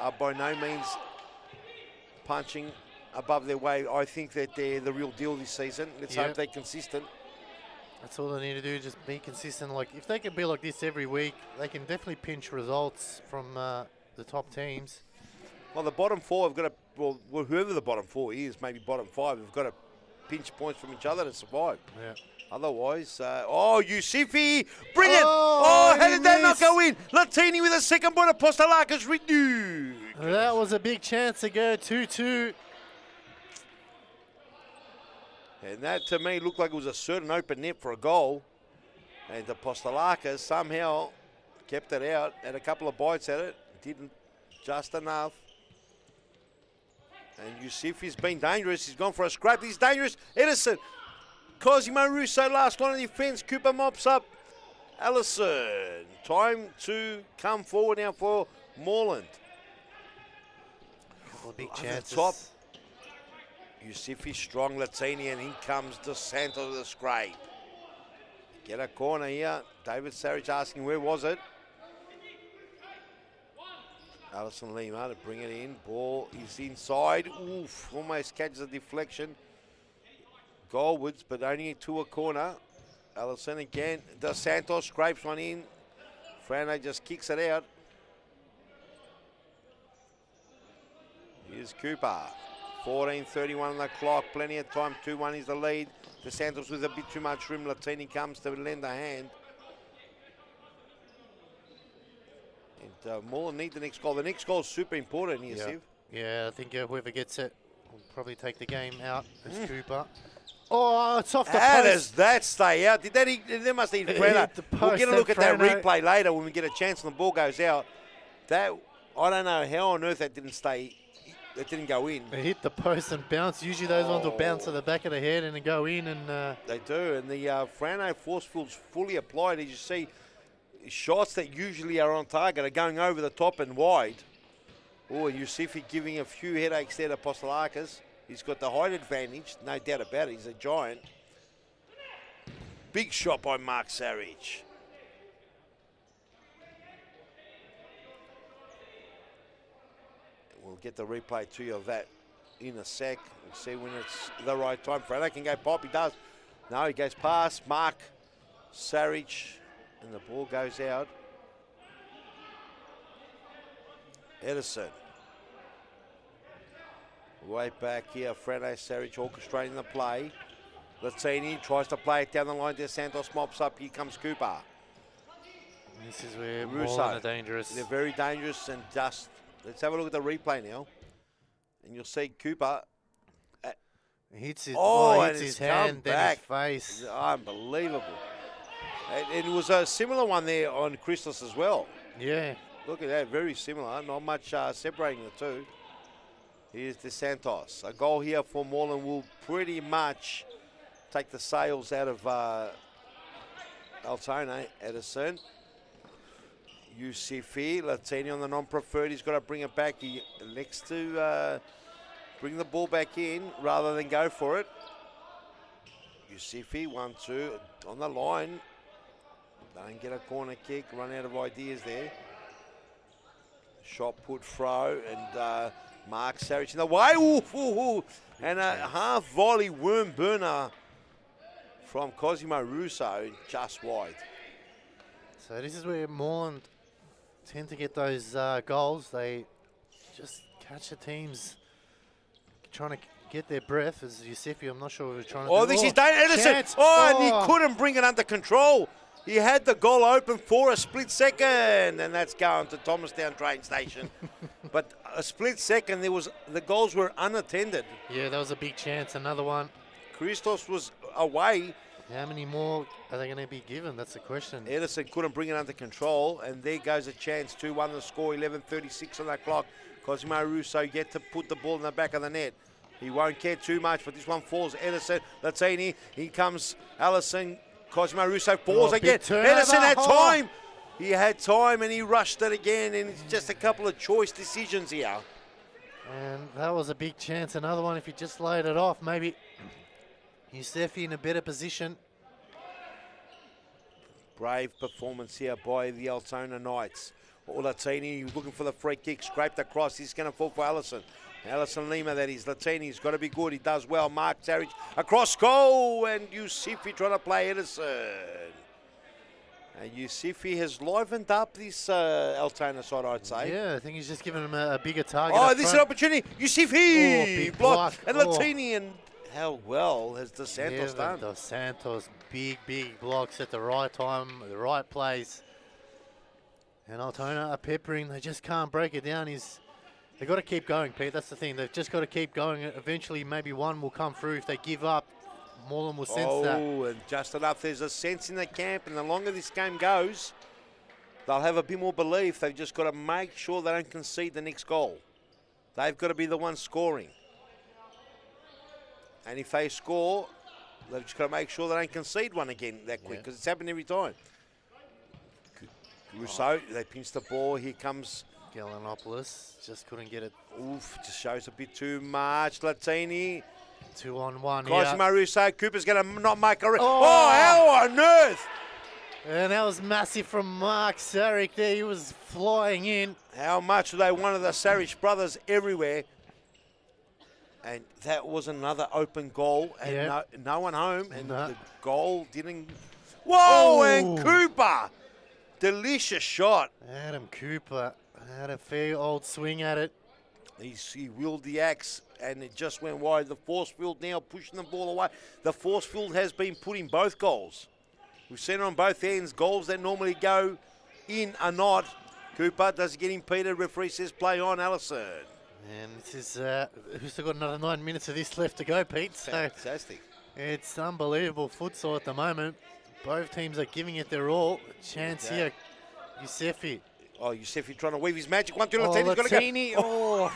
are by no means punching above their weight. I think that they're the real deal this season. Let's hope they're consistent. That's all they need to do, just be consistent. Like, if they can be like this every week, they can definitely pinch results from the top teams. Well, the bottom 4 have got to, well, whoever the bottom 4 is, maybe bottom 5, have got to pinch points from each other to survive. Yeah. Otherwise, Yusufi, brilliant! Oh, how did that not go in? Latini with a second point of Kostelakis renewed. That was a big chance to go 2-2. And that, to me, looked like it was a certain open net for a goal. And the Kostelakis somehow kept it out, had a couple of bites at it, didn't just enough. And Yusufi's been dangerous. He's gone for a scrap. He's dangerous. Edison. Cosimo Russo, last line of defence. Cooper mops up. Allison. Time to come forward now for Moreland. Couple of big chances. Top. Yusufi strong, Latini, and in comes Dos Santos with a scrape. Get a corner here. David Sarich asking where was it. Alison Lima to bring it in. Ball is inside. Oof, almost catches a deflection. Goalwards, but only to a corner. Alison again. Dos Santos scrapes one in. Frano just kicks it out. Here's Cooper. 14:31 on the clock. Plenty of time. 2-1 is the lead. Dos Santos with a bit too much room. Latini comes to lend a hand. And Moreland need the next goal. The next goal is super important here, Siv. Yeah, I think whoever gets it will probably take the game out. It's Cooper. Oh, it's off the post. How does that stay out? Did that? They must eat Frano. We'll get a look at that replay later when we get a chance and the ball goes out. That, I don't know how on earth that didn't stay. That didn't go in. It hit the post and bounced. Usually those ones will bounce to the back of the head and then go in. And they do. And the Frano force field's fully applied. As you see, shots that usually are on target are going over the top and wide. Oh, Yusufi giving a few headaches there to Kostelakis. He's got the height advantage, no doubt about it. He's a giant. Big shot by Mark Sarich. We'll get the replay to you of that in a sec. We'll see when it's the right time. Frano can go pop. He does. No, he goes past Mark Sarich, and the ball goes out. Edison. Way back here, Frano Sarich orchestrating the play. Latini tries to play it down the line. Dos Santos mops up. Here comes Cooper. This is where Russo. Moreland are dangerous. They're very dangerous and just. Let's have a look at the replay now. And you'll see Cooper. Hits his, and hits his it's come hand, then back. his face. Unbelievable. And it was a similar one there on Christos as well. Yeah. Look at that, very similar. Not much separating the two. Here's De Santos. A goal here for Moreland will pretty much take the sails out of Altona, Edison. Yusufi, Latini on the non-preferred. He's got to bring it back. He elects to bring the ball back in rather than go for it. Yusufi, 1-2 on the line. Don't get a corner kick. Run out of ideas there. Shot put throw and Mark Sarich in the way. Ooh. And a half volley worm burner from Cosimo Russo just wide. So this is where Moreland tend to get those goals. They just catch the teams trying to get their breath. As Yusufi, I'm not sure what we're trying to do. This is Edison. And he couldn't bring it under control. He had the goal open for a split second, and that's going to Thomastown train station. But a split second, the goals were unattended. Yeah, that was a big chance. Another one. Christos was away. How many more are they going to be given? That's the question. Edison couldn't bring it under control, and there goes a chance. 2-1 the score, 11:36 on that clock. Cosimo Russo yet to put the ball in the back of the net. He won't care too much, but this one falls. Edison, Latini, here comes Allison. Cosimo Russo falls again. Edison had time. He had time and he rushed it again, and it's just a couple of choice decisions here. And that was a big chance. Another one if he just laid it off. Maybe Yusufi in a better position. Brave performance here by the Altona Knights. Latini looking for the free kick, scraped across. He's going to fall for Allison. Allison Lima, that is. Latini's got to be good. He does well. Mark Sarich across goal, and Yusufi trying to play Edison. And Yusufi has livened up this Altona side, I'd say. Yeah, I think he's just given him a bigger target. This is an opportunity. Yusufi! Big block. block. And Latini, and how well has De Santos done? De Santos, big blocks at the right time, the right place. And Altona are peppering. They just can't break it down. They've got to keep going, Pete. That's the thing. They've just got to keep going. Eventually, maybe one will come through. If they give up, Moreland will sense that. And just enough. There's a sense in the camp, and the longer this game goes, they'll have a bit more belief. They've just got to make sure they don't concede the next goal. They've got to be the ones scoring. And if they score, they've just got to make sure they don't concede one again that quick, because it's happened every time. Rousseau, they pinch the ball. Here comes Gallinopoulos, just couldn't get it. Just shows a bit too much. Latini. 2-on-1 Cosimo Russo. Cooper's going to not make a... how on earth? And that was massive from Mark Sarich there. He was flying in. How much do they wanted the Sarich brothers everywhere? And that was another open goal. And no one home. And the goal didn't... And Cooper. Delicious shot. Adam Cooper had a fair old swing at it. He wheeled the axe and it just went wide. The force field now pushing the ball away. The force field has been put in both goals. We've seen it on both ends. Goals that normally go in are not. Cooper does get impeded. Referee says play on, Allison. And this is, we've still got another 9 minutes of this left to go, Pete. So fantastic. It's unbelievable futsal at the moment. Both teams are giving it their all. Chance here, Yusufi. Yusufi trying to weave his magic. 1-2, Latini's got to go.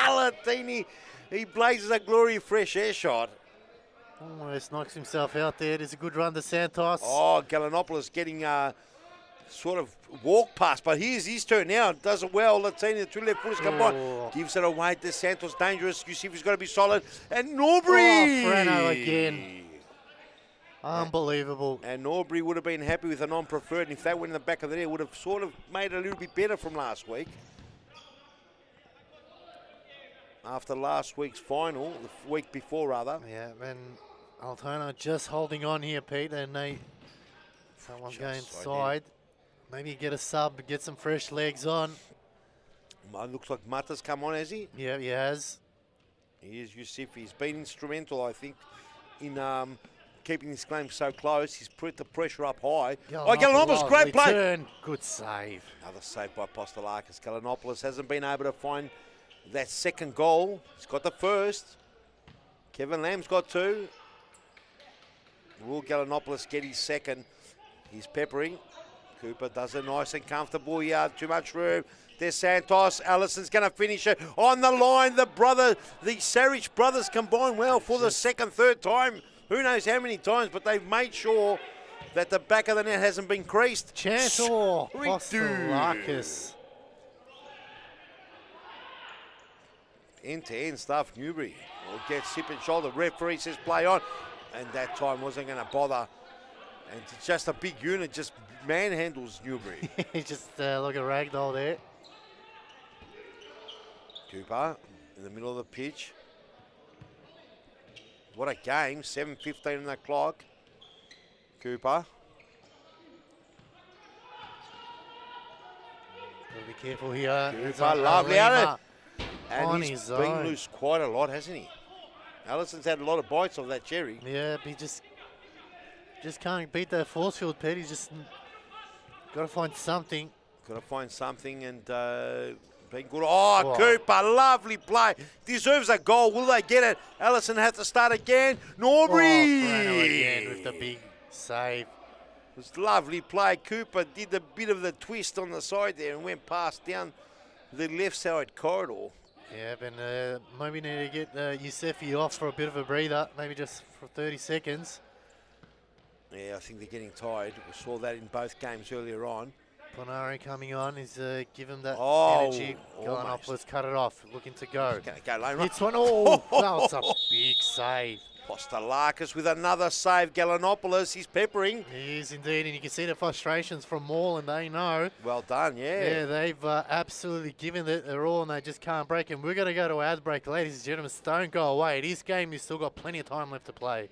Latini, he blazes a glory fresh air shot. Almost knocks himself out there. There's a good run to Santos. Gallinopoulos getting sort of walk past, but here's his turn now. Does it well. Latini, the two left footers come on. Gives it away. De Santos dangerous. Yusufi's got to be solid. And Norbury. Frano again. Unbelievable. And Norbury would have been happy with a non-preferred, and if that went in the back of the net, would have sort of made it a little bit better from last week. After last week's final, the week before rather. Yeah, and Altona just holding on here, Pete, and someone's going inside. Maybe get a sub, get some fresh legs on. Looks like Mata's come on, has he? Yeah, he has. Here's Yusufi. He's been instrumental, I think, in keeping this game so close. He's put the pressure up high. Galanopoulos, Galanopoulos, great play. Turn. Good save. Another save by Apostolakis. Galanopoulos hasn't been able to find that second goal. He's got the first. Kevin Lamb's got 2. Will Galanopoulos get his second? He's peppering. Cooper does it nice and comfortable here. Too much room. There's Santos. Allison's going to finish it on the line. The Sarich brothers combine well for the second, third time. Who knows how many times, but they've made sure that the back of the net hasn't been creased. Chance or Apostolakis. End-to-end stuff. Newbury will get sip and shoulder. Referee says play on. And that time wasn't going to bother. And it's just a big unit, just manhandles Newbury. Just like a ragdoll there. Cooper in the middle of the pitch. What a game, 7:15 on the clock. Cooper. Gotta be careful here. Cooper, lovely out it. On And he's his been own. loose quite a lot, hasn't he? Allison's had a lot of bites of that cherry. Yeah, but he just can't beat that force field, Pete. He's just got to find something. Got to find something and been good. Oh, Cooper, lovely play. Deserves a goal. Will they get it? Allison has to start again. Norbury! Frano again with the big save. It was lovely play. Cooper did a bit of the twist on the side there and went past down the left side corridor. Yeah, but maybe need to get Yusefi off for a bit of a breather, maybe just for 30 seconds. Yeah, I think they're getting tired. We saw that in both games earlier on. Ponari coming on is give him that Oh, energy. Galanopoulos cut it off, looking to go. Gonna go lane Hits one. Oh, that was a big save. Apostolakis with another save. Galanopoulos, he's peppering. He is indeed, and you can see the frustrations from Moreland. They know. Well done, yeah. Yeah, they've absolutely given it their all, and they just can't break. And we're going to go to ad break, ladies and gentlemen. So don't go away. This game, you've still got plenty of time left to play.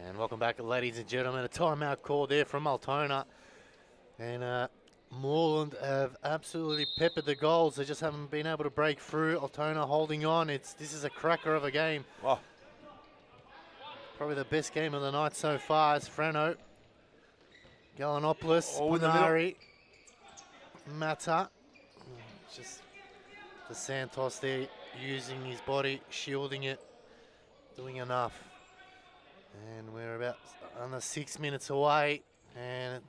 And welcome back, ladies and gentlemen. A timeout call there from Altona. And Moreland have absolutely peppered the goals. They just haven't been able to break through. Altona holding on. This is a cracker of a game. Wow. Probably the best game of the night so far is Frano. Galanopoulos, in the Ponari, Mata. Just the Santos there using his body, shielding it, doing enough. And we're about under 6 minutes away, and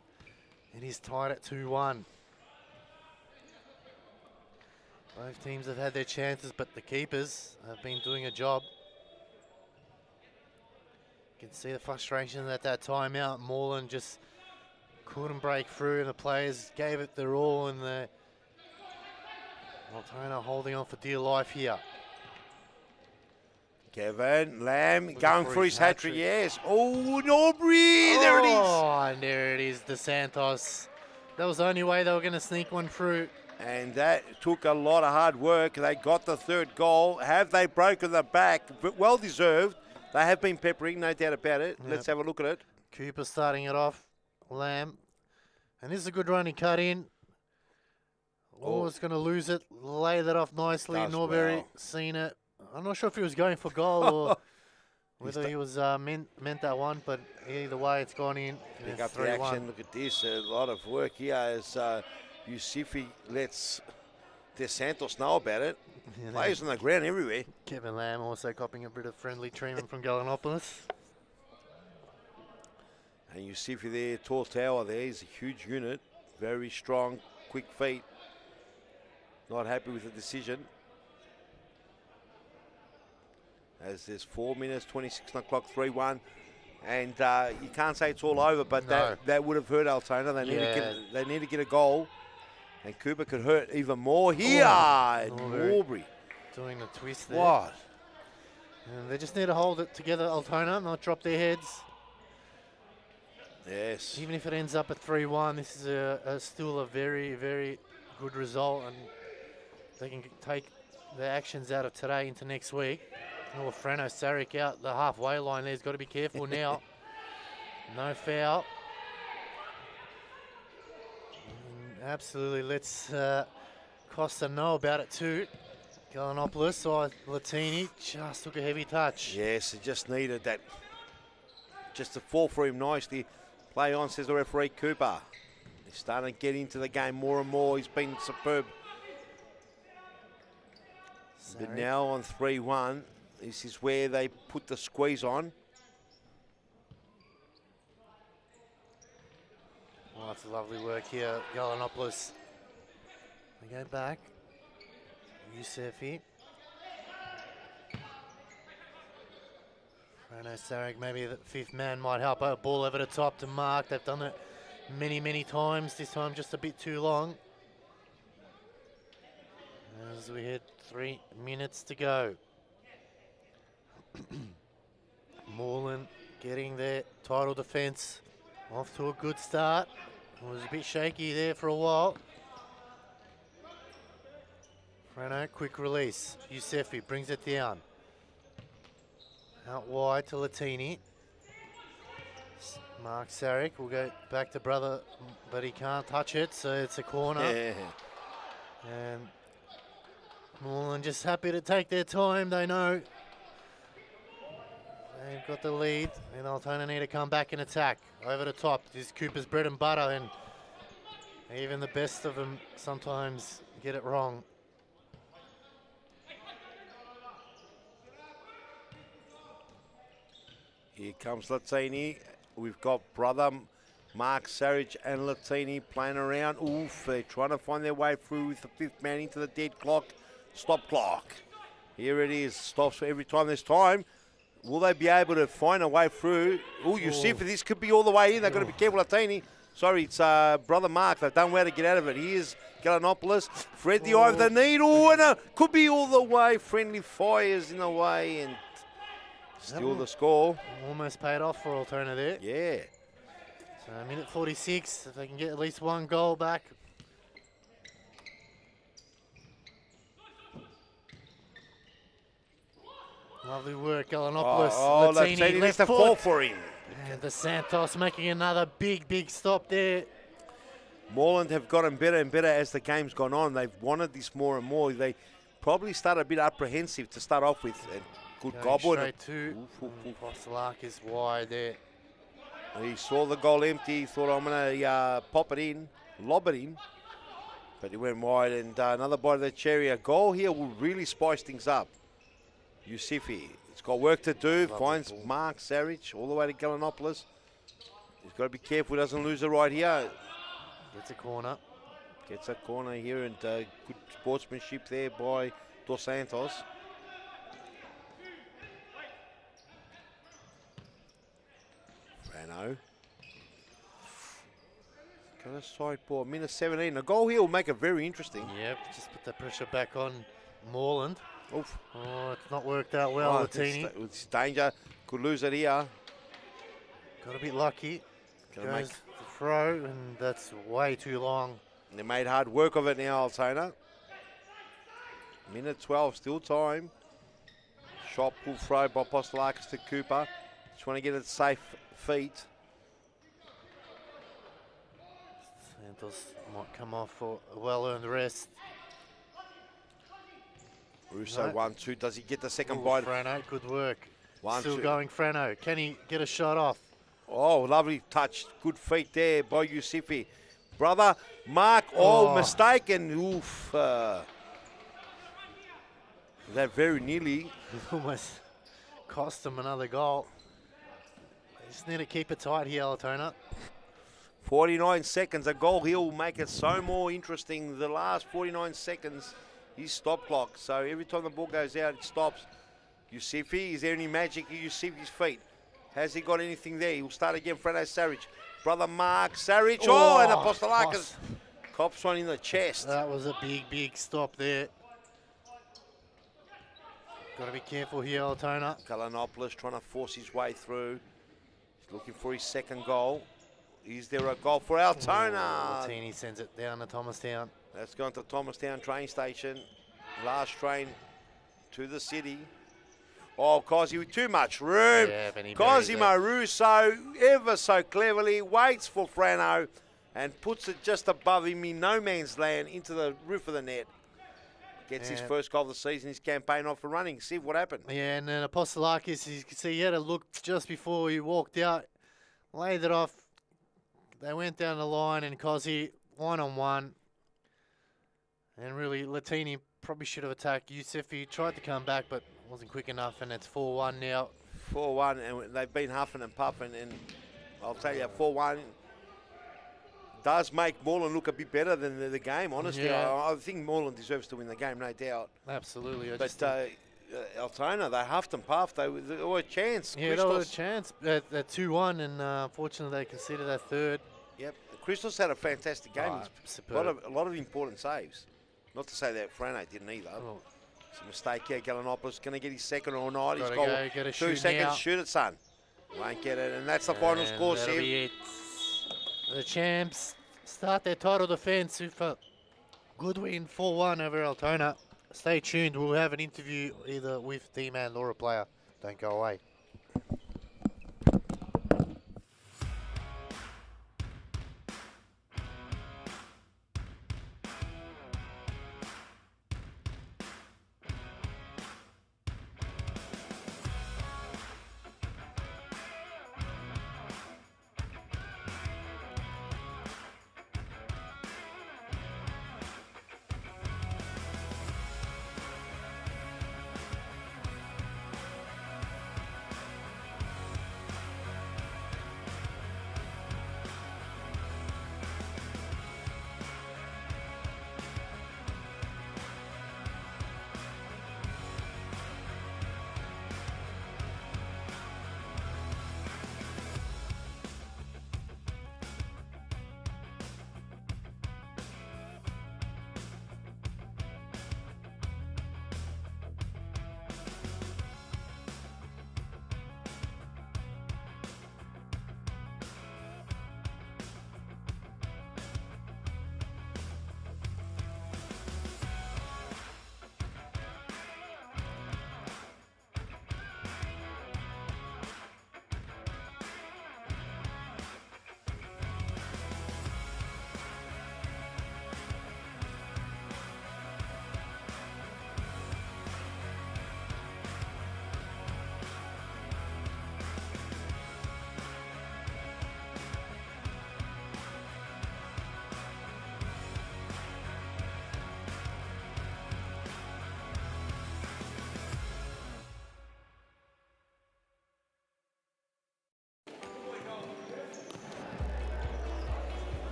it is tied at 2-1. Both teams have had their chances, but the keepers have been doing a job. You can see the frustration at that timeout. Moreland just couldn't break through, and the players gave it their all, and the Altona holding on for dear life here. Kevin Lamb going for his hat-trick, yes. Oh, Norbury, there it is. Oh, and there it is, the Santos. That was the only way they were going to sneak one through. And that took a lot of hard work. They got the third goal. Have they broken the back? But well deserved. They have been peppering, no doubt about it. Yep. Let's have a look at it. Cooper starting it off. Lamb. And this is a good run. He cut in. Oh, it's going to lose it. Lay that off nicely. Does Norbury well. seen it. I'm not sure if he was going for goal or whether he was meant that one, but either way, it's gone in. Pick up the action. Look at this. A lot of work here as Yusifi lets De Santos know about it. Players on the ground everywhere. Kevin Lamb also copping a bit of friendly treatment from Galanopolis. And Yusifi there, tall tower there. He's a huge unit. Very strong, quick feet. Not happy with the decision. As there's 4 minutes, 26 on the clock, 3-1. And you can't say it's all over, but that would have hurt Altona. They need to get a goal. And Cooper could hurt even more here. Norbury doing the twist there. What? And they just need to hold it together, Altona, not drop their heads. Yes. Even if it ends up at 3-1, this is still a very, very good result. And they can take the actions out of today into next week. Oh, Frano Saric out the halfway line there. He's got to be careful now. No foul. Absolutely. Let's Costa know about it too. Galanopolis or Latini just took a heavy touch. Yes, it just needed that. Just to fall for him nicely. Play on, says the referee Cooper. He's starting to get into the game more and more. He's been superb. But now on 3-1, this is where they put the squeeze on. Oh, that's lovely work here, Galanopolis. We go back. Yusefi. Frano Saric, maybe the fifth man might help out. Ball over the top to Mark. They've done it many, many times. This time just a bit too long. As we hit 3 minutes to go. Moreland getting their title defence off to a good start. It was a bit shaky there for a while. Frano, quick release. Yusefi brings it down. Out wide to Latini. Mark Saric will go back to brother, but he can't touch it, so it's a corner. Yeah. And Moreland just happy to take their time, they know. They've got the lead, and Altona need to come back and attack. Over the top, this is Cooper's bread and butter, and even the best of them sometimes get it wrong. Here comes Latini. We've got brother Mark Saric and Latini playing around. Oof, they're trying to find their way through with the fifth man into the dead clock. Stop clock. Here it is. Stops for every time there's time. Will they be able to find a way through? Oh, you see, for this could be all the way in. They've got to be careful, Latini. Sorry, it's brother Mark. They've done well to get out of it. Here's Galanopolis. Thread the eye of the needle, and could be all the way. Friendly fires in the way, and still the score. Almost paid off for Altona there. Yeah. So minute 46, if they can get at least one goal back. Lovely work, Galanopolis. Oh, Latini left the fall for him. And the Santos making another big, big stop there. Moreland have gotten better and better as the game's gone on. They've wanted this more and more. They probably started a bit apprehensive to start off with. And good gobble. Straight to Fostelark is wide there. He saw the goal empty. He thought, I'm going to pop it in, lob it in. But he went wide, and another bite of the cherry. A goal here will really spice things up. Yusifi, he's got work to do. Finds Mark Saric all the way to Galanopolis. He's got to be careful he doesn't lose it right here. Gets a corner. Gets a corner here, and good sportsmanship there by Dos Santos. Frano. Got a side ball. Minute 17. A goal here will make it very interesting. Yep, just put the pressure back on Moreland. Oof. Oh, it's not worked out well, Latini. It's danger. Could lose it here. Got a bit lucky. Goes the throw, and that's way too long. They made hard work of it now, Altona. Minute 12, still time. Shot pull throw by Postolakis to Cooper. Just want to get it safe feet. Santos might come off for a well-earned rest. Russo, No. 1-2. Does he get the second Ooh, bite? Frano, good work. 1-2. Still going Frano. Can he get a shot off? Oh, lovely touch. Good feet there by Yusufi. Brother Mark, oh, mistaken. Oof. That very nearly. Almost cost him another goal. They just need to keep it tight here, Altona. 49 seconds. A goal here will make it so more interesting. The last 49 seconds, his stop clock. So every time the ball goes out, it stops. Yusufi, is there any magic in Yusufi's feet? Has he got anything there? He'll start again. Frano Saric. Brother Mark Saric. Oh, and Apostolakis cops one in the chest. That was a big, big stop there. Got to be careful here, Altona. Kalanopoulos trying to force his way through. He's looking for his second goal. Is there a goal for Altona? Martini sends it down to Thomastown. That's gone to Thomastown train station. Last train to the city. Oh, Cosy with too much room. Yeah, Benny Cosimo Russo ever so cleverly waits for Frano and puts it just above him in no man's land into the roof of the net. Gets his first goal of the season, his campaign off and running. See what happened. Yeah, and then Apostolakis, you can see he had a look just before he walked out, laid it off. They went down the line, and Cosy, one-on-one. And really, Latini probably should have attacked Yusuf. He tried to come back, but wasn't quick enough, and it's 4-1 now. 4-1, and they've been huffing and puffing, and I'll tell you, 4-1 does make Moreland look a bit better than the game, honestly. Yeah. I think Moreland deserves to win the game, no doubt. Absolutely. But Altona, they huffed and puffed. They were a chance. Yeah, they were a chance at 2-1, and unfortunately they conceded that third. Yep. Christos had a fantastic game. Superb. A lot of important saves. Not to say that Frano didn't either. Oh. It's a mistake here. Galanopoulos going to get his second or not. He's Gotta got go, 2 seconds. now. Shoot it, son. Won't get it. And that's the final score, That'll Siv. be it. The champs start their title defense with a good win, 4-1 over Altona. Stay tuned. We'll have an interview either with D-Man or a player. Don't go away.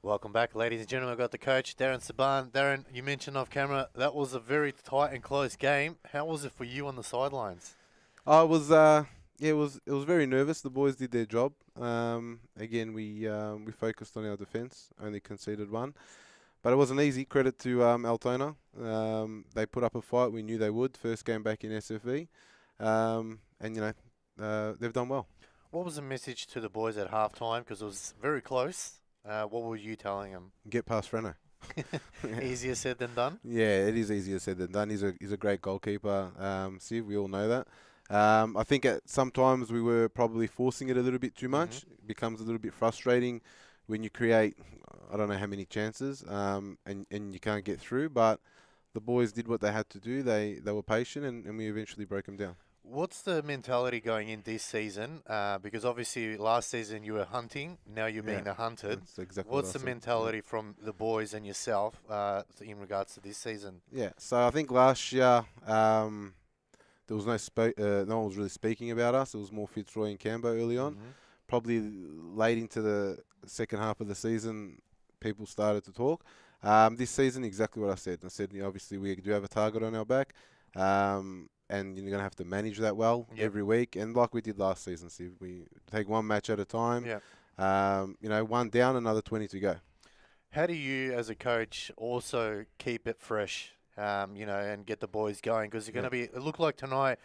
Welcome back, ladies and gentlemen. I've got the coach, Darren Saban. Darren, you mentioned off camera that was a very tight and close game. How was it for you on the sidelines? I was, it was very nervous. The boys did their job. Again, we focused on our defence, only conceded one, but it wasn't easy. Credit to Altona. They put up a fight. We knew they would. First game back in SFV, and they've done well. What was the message to the boys at halftime? Because it was very close. What were you telling them? Get past Freno. Easier said than done? Yeah, it is easier said than done. He's a great goalkeeper, Siv. We all know that. I think sometimes we were probably forcing it a little bit too much. It becomes a little bit frustrating when you create, I don't know how many chances, and you can't get through. But the boys did what they had to do. They were patient, and we eventually broke them down. What's the mentality going in this season? Because obviously last season you were hunting, now you're being hunted. That's exactly What's the mentality from the boys and yourself in regards to this season? Yeah, so I think last year there was no one was really speaking about us. It was more Fitzroy and Cambo early on. Probably late into the second half of the season, people started to talk. This season, exactly what I said. I said, obviously we do have a target on our back. And you're going to have to manage that well every week. And like we did last season, see, we take one match at a time. One down, another 20 to go. How do you, as a coach, also keep it fresh, and get the boys going? Because you're going to be, it looked like tonight,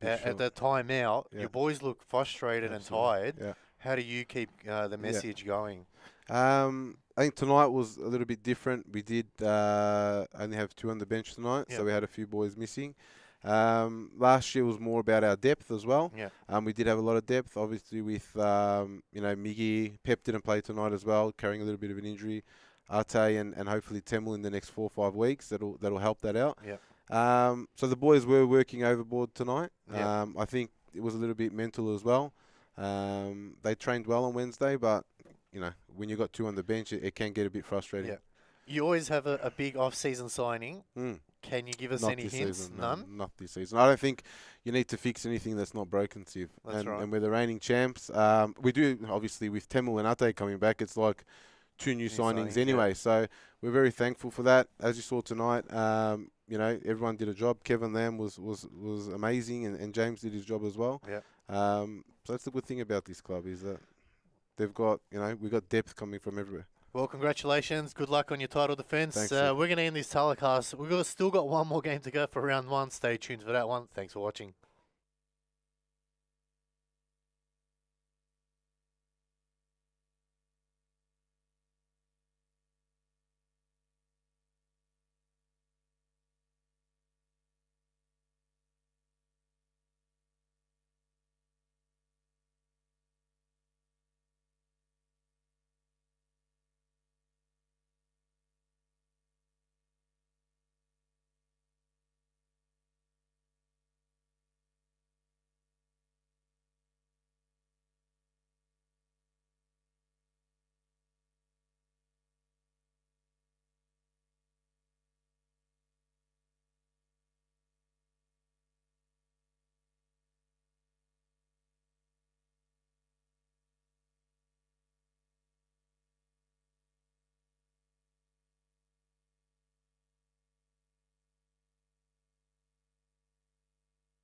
at the time out, your boys look frustrated and tired. How do you keep the message going? I think tonight was a little bit different. We did only have 2 on the bench tonight, so we had a few boys missing. Last year was more about our depth as well. We did have a lot of depth, obviously with Miggy. Pep didn't play tonight as well, carrying a little bit of an injury. Arte and hopefully Temel in the next 4 or 5 weeks. That'll help that out. So the boys were working overboard tonight. I think it was a little bit mental as well. They trained well on Wednesday, but when you've got 2 on the bench, it can get a bit frustrating. You always have a big off-season signing. Can you give us any hints? Season, None? No, not this season. I don't think you need to fix anything that's not broken, Siv. That's right. And we're the reigning champs. We do, obviously, with Temel and Ate coming back, it's like 2 new signings anyway. So we're very thankful for that. As you saw tonight, everyone did a job. Kevin Lamb was amazing, and James did his job as well. So that's the good thing about this club is that they've got, we've got depth coming from everywhere. Well, congratulations. Good luck on your title defence. Thanks, we're going to end this telecast. We've still got one more game to go for round 1. Stay tuned for that one. Thanks for watching.